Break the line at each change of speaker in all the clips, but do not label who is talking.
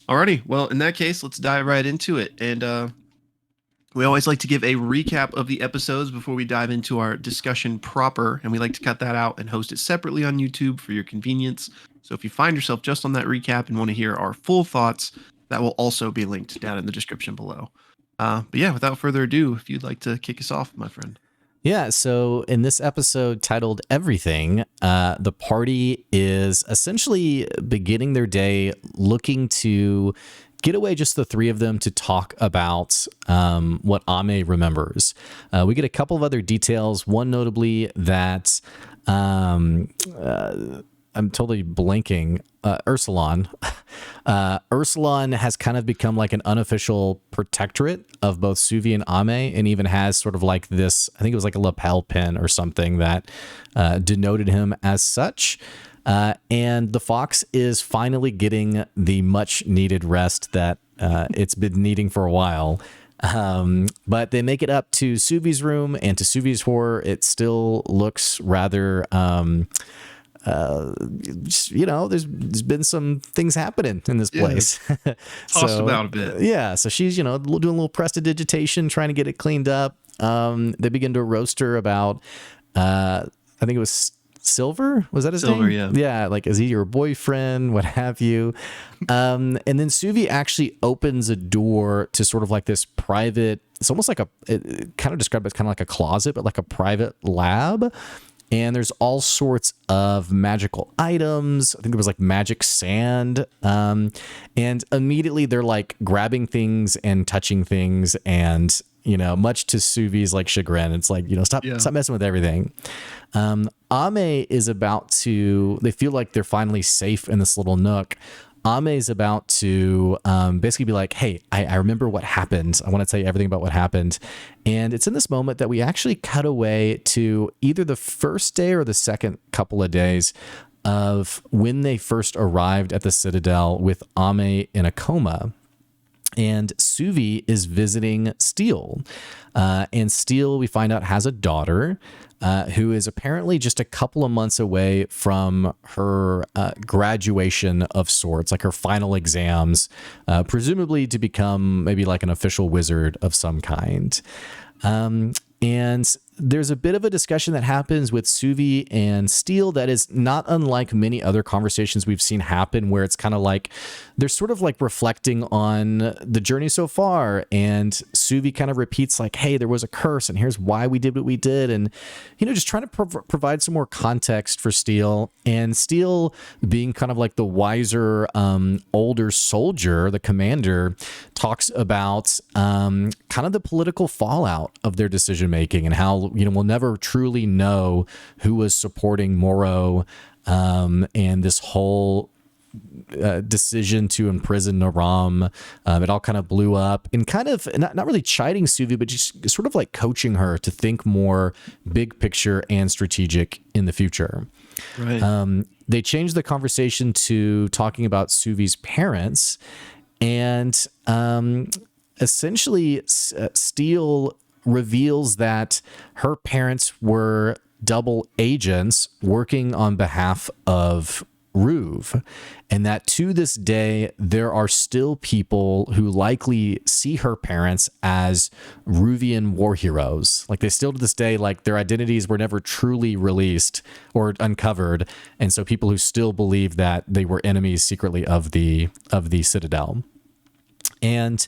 Alrighty. Well, in that case, let's dive right into it. And we always like to give a recap of the episodes before we dive into our discussion proper, and we like to cut that out and host it separately on YouTube for your convenience. So if you find yourself just on that recap and want to hear our full thoughts, that will also be linked down in the description below. But yeah, without further ado, if you'd like to kick us off, my friend.
Yeah, so in this episode titled Everything, the party is essentially beginning their day looking to get away, just the three of them, to talk about what Ame remembers. We get a couple of other details, one notably that I'm totally blanking. Ursulon. Ursulon has kind of become like an unofficial protectorate of both Suvi and Ame, and even has sort of like this, I think it was like a lapel pin or something that denoted him as such. And the fox is finally getting the much needed rest that it's been needing for a while. But they make it up to Suvi's room, and to Suvi's horror, it still looks rather... there's been some things happening in this place.
Tossed about a bit.
Yeah. So she's, doing a little prestidigitation, trying to get it cleaned up. They begin to roast her about, I think it was Silver. Was that his name?
Silver, yeah.
Yeah. Like, is he your boyfriend? What have you? And then Suvi actually opens a door to sort of like this private, it's almost like it kind of described as kind of like a closet, but like a private lab. And there's all sorts of magical items. I think there was like magic sand. And immediately they're like grabbing things and touching things. And, much to Suvi's like chagrin, it's like, stop messing with everything. Ame is about to, they feel like they're finally safe in this little nook. Ame is about to basically be like, hey, I remember what happened. I want to tell you everything about what happened. And it's in this moment that we actually cut away to either the first day or the second couple of days of when they first arrived at the Citadel with Ame in a coma. And Suvi is visiting Steele. And Steele, we find out, has a daughter who is apparently just a couple of months away from her graduation of sorts, like her final exams, presumably to become maybe like an official wizard of some kind. And there's a bit of a discussion that happens with Suvi and Steele that is not unlike many other conversations we've seen happen, where it's kind of like they're sort of like reflecting on the journey so far. And Suvi kind of repeats like, hey, there was a curse and here's why we did what we did. And, just trying to provide some more context for Steele. And Steele, being kind of like the wiser, older soldier, the commander, talks about kind of the political fallout of their decision making and how, we'll never truly know who was supporting Moro and this whole decision to imprison Naram. It all kind of blew up, and kind of not really chiding Suvi, but just sort of like coaching her to think more big picture and strategic in the future.
Right.
They changed the conversation to talking about Suvi's parents, and essentially Steele reveals that her parents were double agents working on behalf of Ruve, and that to this day there are still people who likely see her parents as Ruvian war heroes. Like, they still to this day, like, their identities were never truly released or uncovered, and so people who still believe that they were enemies secretly of the Citadel. And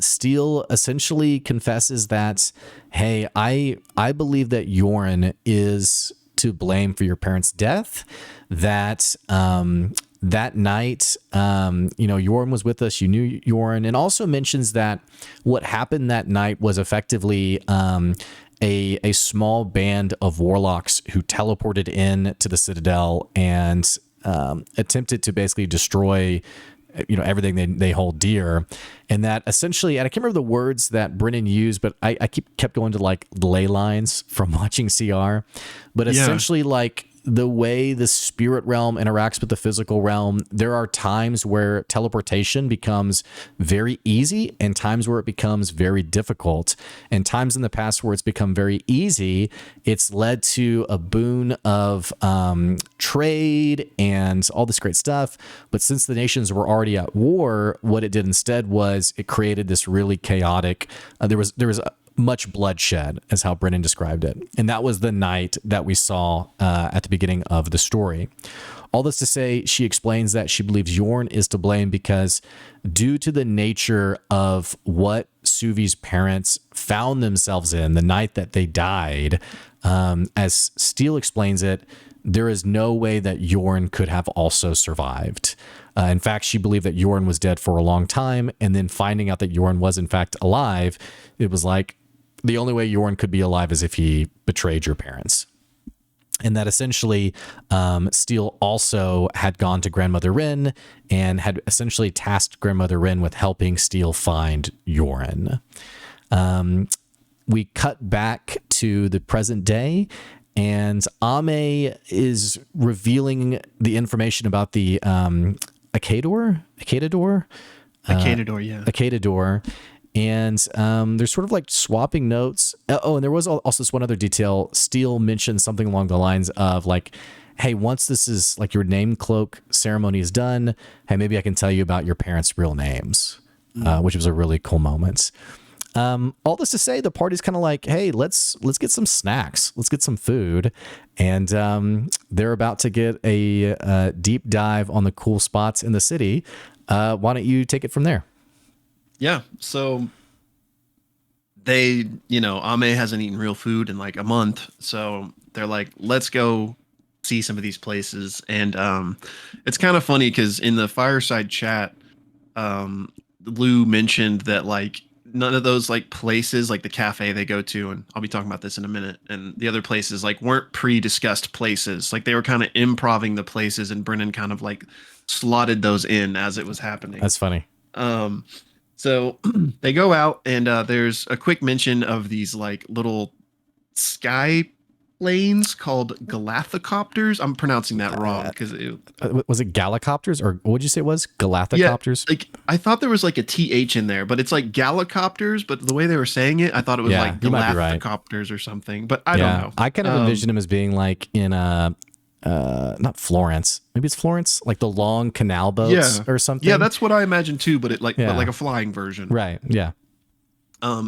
Steele essentially confesses that, hey, I believe that Yoren is to blame for your parents' death, that that night, Yoren was with us, you knew Yoren, and also mentions that what happened that night was effectively a small band of warlocks who teleported in to the Citadel and attempted to basically destroy everything they hold dear. And that essentially, and I can't remember the words that Brennan used, but I kept going to like ley lines from watching CR, but essentially like the way the spirit realm interacts with the physical realm, there are times where teleportation becomes very easy and times where it becomes very difficult. And times in the past where it's become very easy, it's led to a boon of trade and all this great stuff. But since the nations were already at war, what it did instead was it created this really chaotic, there was much bloodshed, is how Brennan described it. And that was the night that we saw at the beginning of the story. All this to say, she explains that she believes Yorn is to blame because due to the nature of what Suvi's parents found themselves in the night that they died, as Steele explains it, there is no way that Yorn could have also survived. In fact, she believed that Yorn was dead for a long time, and then finding out that Yorn was in fact alive, it was like, the only way Yorn could be alive is if he betrayed your parents. And that essentially Steele also had gone to Grandmother Wren and had essentially tasked Grandmother Wren with helping Steele find Yorn. We cut back to the present day, and Ame is revealing the information about the Acador,
yeah.
Acador. And they're sort of like swapping notes. Oh, and there was also this one other detail. Steele mentioned something along the lines of like, hey, once this is like your name cloak ceremony is done, hey, maybe I can tell you about your parents' real names, which was a really cool moment. All this to say, the party's kind of like, hey, let's get some snacks. Let's get some food. And they're about to get a deep dive on the cool spots in the city. Why don't you take it from there?
Yeah, so they, Ame hasn't eaten real food in like a month, so they're like, let's go see some of these places. And it's kind of funny because in the fireside chat, Lou mentioned that like none of those like places, like the cafe they go to, and I'll be talking about this in a minute, and the other places like weren't pre-discussed places. Like they were kind of improving the places, and Brennan kind of like slotted those in as it was happening.
That's funny.
So they go out, and there's a quick mention of these like little sky planes called galathocopters. I'm pronouncing that wrong because
was it galicopters, or what did you say it was? Galathocopters?
Yeah, like I thought there was like a TH in there, but it's like galicopters. But the way they were saying it, I thought it was like galathocopters or something. But I don't know.
I kind of envision him as being like in not Florence, maybe it's Florence, like the long canal boats or something.
Yeah, that's what I imagine too, but but like a flying version.
Right. Yeah.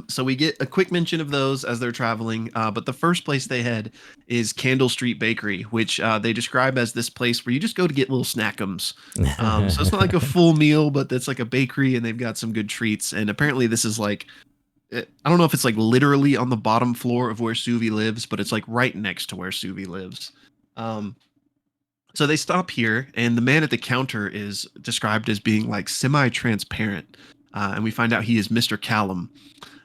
So we get a quick mention of those as they're traveling, but the first place they head is Candle Street Bakery, which they describe as this place where you just go to get little snackums. So it's not like a full meal, but it's like a bakery, and they've got some good treats. And apparently this is like, I don't know if it's like literally on the bottom floor of where Suvi lives, but it's like right next to where Suvi lives. So they stop here, and the man at the counter is described as being like semi-transparent. And we find out he is Mr. Callum.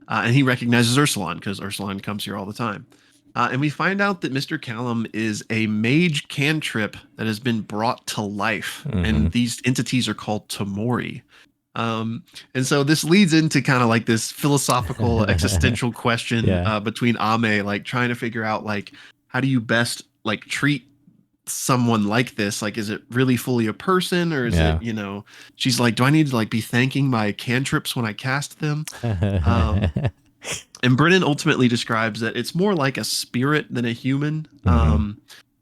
And he recognizes Ursulon because Ursulon comes here all the time. And we find out that Mr. Callum is a mage cantrip that has been brought to life. Mm-hmm. And these entities are called Tamori. And so this leads into kind of like this philosophical existential question between Ame, like trying to figure out like, how do you best like treat someone like this? Like, is it really fully a person, or is it, she's like, do I need to like be thanking my cantrips when I cast them? And Brennan ultimately describes that it's more like a spirit than a human.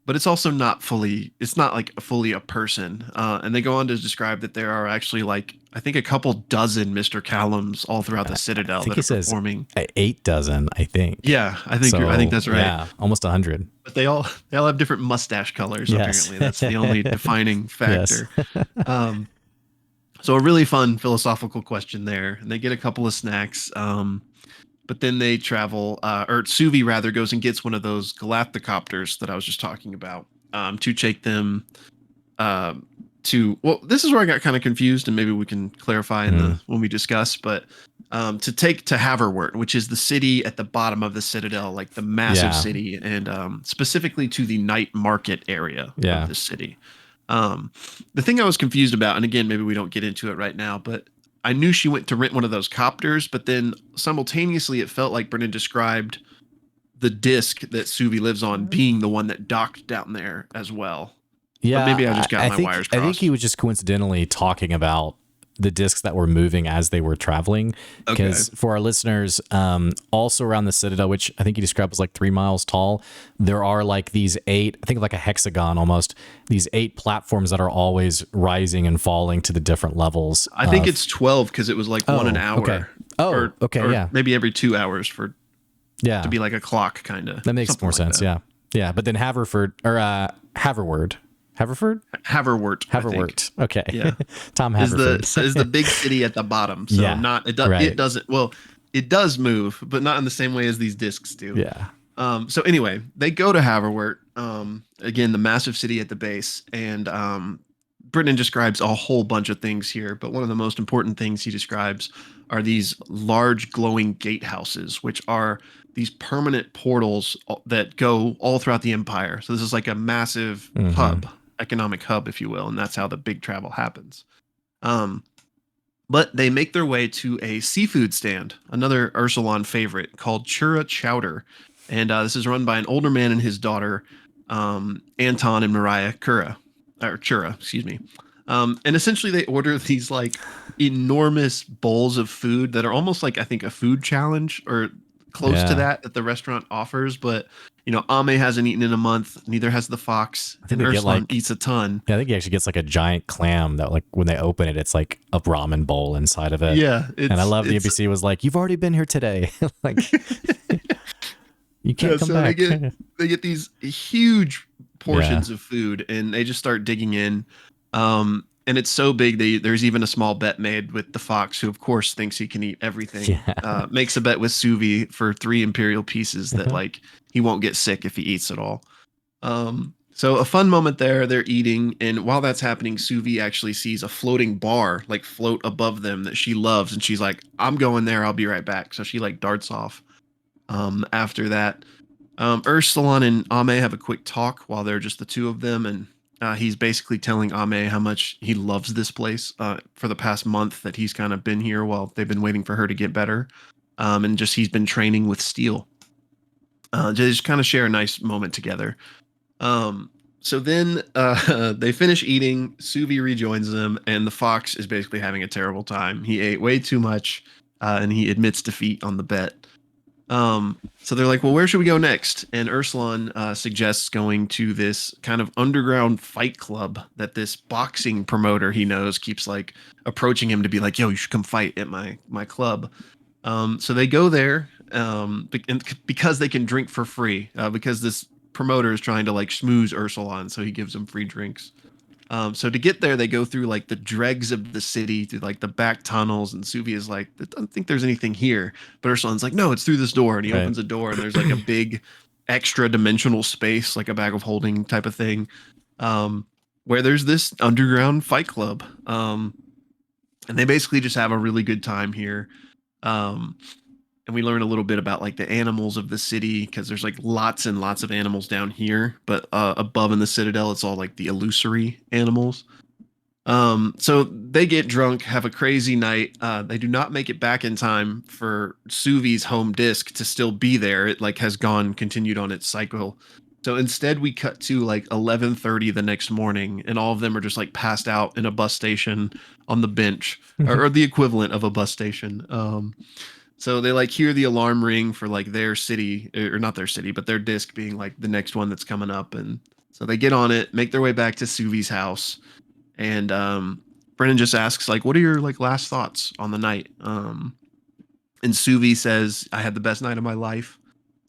But it's also not like fully a person. And they go on to describe that there are actually like, I think a couple dozen Mr. Callums all throughout the Citadel that are performing.
8 dozen, I think.
Yeah, I think that's right.
Yeah, almost 100.
But they all have different mustache colors.
Yes.
Apparently, that's the only defining factor. So a really fun philosophical question there. And they get a couple of snacks. But then they travel, or Suvi rather goes and gets one of those galathocopters that I was just talking about, to take them well, this is where I got kind of confused, and maybe we can clarify when we discuss, but to take to Haverwort, which is the city at the bottom of the Citadel, like the massive city, and specifically to the night market area of the city. The thing I was confused about, and again, maybe we don't get into it right now, but I knew she went to rent one of those copters, but then simultaneously it felt like Brennan described the disc that Suvi lives on being the one that docked down there as well.
Yeah,
but maybe I just got
I
my
think,
wires
I think
crossed.
he was just coincidentally talking about the discs that were moving as they were traveling. Because for our listeners, also around the Citadel, which I think he described as like 3 miles tall, there are like these 8, I think like a hexagon almost, these 8 platforms that are always rising and falling to the different levels.
I think it's 12 because it was like 1 an hour.
Okay. Oh,
or
yeah.
maybe every 2 hours
Yeah.
to be like a clock kind of.
That makes more sense. Yeah. Yeah. But then Haverford or Haverward. Haverford?
Haverwort.
Okay.
Yeah.
Tom Haverford.
is the big city at the bottom. So
Yeah,
it doesn't, well, it does move, but not in the same way as these discs do.
Yeah.
So anyway, they go to Haverwort, again, the massive city at the base, and Brennan describes a whole bunch of things here, but one of the most important things he describes are these large glowing gatehouses, which are these permanent portals that go all throughout the empire. So this is like a massive economic hub, if you will, and that's how the big travel happens. But they make their way to a seafood stand, another Ursulon favorite called Chura Chowder. And this is run by an older man and his daughter, Anton and Mariah Chura, excuse me. And essentially they order these like enormous bowls of food that are almost like, I think, a food challenge or close to that the restaurant offers. But, you know, Ame hasn't eaten in a month. Neither has the fox.
I think
and
they get
Ursulon eats a ton.
Yeah, I think he actually gets like a giant clam that, like, when they open it, it's like a ramen bowl inside of it.
Yeah.
And I love the NPC was like, "You've already been here today." Like, you can't come back.
They get these huge portions of food, and they just start digging in. And it's so big, there's even a small bet made with the fox, who of course thinks he can eat everything.
Yeah.
Makes a bet with Suvi for 3 imperial pieces that like he won't get sick if he eats it all. So a fun moment there. They're eating, and while that's happening, Suvi actually sees a floating bar like float above them that she loves, and she's like, "I'm going there. I'll be right back." So she like darts off. After that, Ursulon and Ame have a quick talk while they're just the two of them, and he's basically telling Ame how much he loves this place for the past month that he's kind of been here while they've been waiting for her to get better. And just he's been training with steel. They just kind of share a nice moment together. So then they finish eating. Suvi rejoins them, and the fox is basically having a terrible time. He ate way too much, and he admits defeat on the bet. So they're like, "Well, where should we go next?" And Ursulon suggests going to this kind of underground fight club that this boxing promoter he knows keeps like approaching him to be like, "Yo, you should come fight at my club." So they go there because they can drink for free, because this promoter is trying to like schmooze Ursulon, so he gives them free drinks. So to get there, they go through like the dregs of the city, through like the back tunnels, and Suvi is like, "I don't think there's anything here." But Ursulon's like, "No, it's through this door," and he opens a door, and there's like a big extra dimensional space, like a bag of holding type of thing, where there's this underground fight club. And they basically just have a really good time here. And we learn a little bit about like the animals of the city, because there's like lots and lots of animals down here, but above in the Citadel, it's all like the illusory animals. So they get drunk, have a crazy night. They do not make it back in time for Suvi's home disc to still be there. It like has continued on its cycle. So instead we cut to like 11:30 the next morning, and all of them are just like passed out in a bus station on the bench, or the equivalent of a bus station. So they like hear the alarm ring for like their city, or not their city, but their disc being like the next one that's coming up. And so they get on it, make their way back to Suvi's house. And Brennan just asks like, "What are your like last thoughts on the night?" And Suvi says, "I had the best night of my life."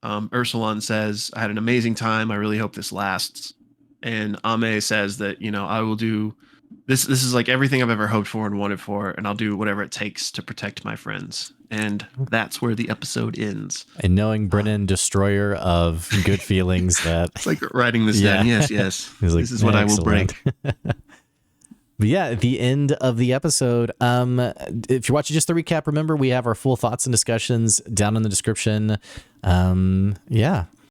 Ursulon says, "I had an amazing time. I really hope this lasts." And Ame says that, you know, "I will do this. This is like everything I've ever hoped for and wanted for, and I'll do whatever it takes to protect my friends." And that's where the episode ends.
And knowing Brennan, destroyer of good feelings, that
it's like writing this down. Yes.
Like,
this is what I will break.
But yeah, at the end of the episode, if you're watching just the recap, remember we have our full thoughts and discussions down in the description. Yeah,